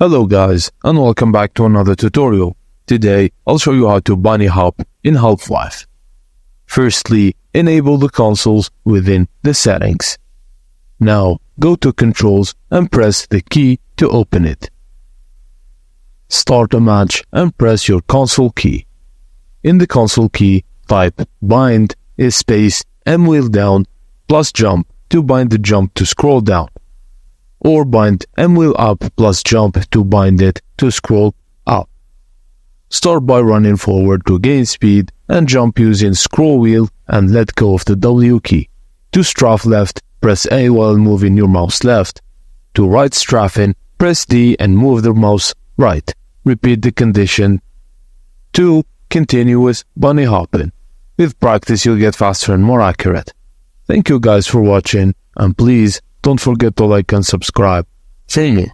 Hello guys, and welcome back to another tutorial. Today, I'll show you how to bunny hop in Half-Life. Firstly, enable the consoles within the settings. Now, go to Controls and press the key to open it. Start a match and press your console key. In the console key, type bind space M wheel down plus jump to bind the jump to scroll down, or bind M wheel up plus jump to bind it to scroll up. Start by running forward to gain speed and jump using scroll wheel and let go of the W key. To strafe left, press A while moving your mouse left. To right strafing, press D and move the mouse right. Repeat the condition. 2. Continuous bunny hopping. With practice you'll get faster and more accurate. Thank you guys for watching, and please don't forget to like and subscribe. See you.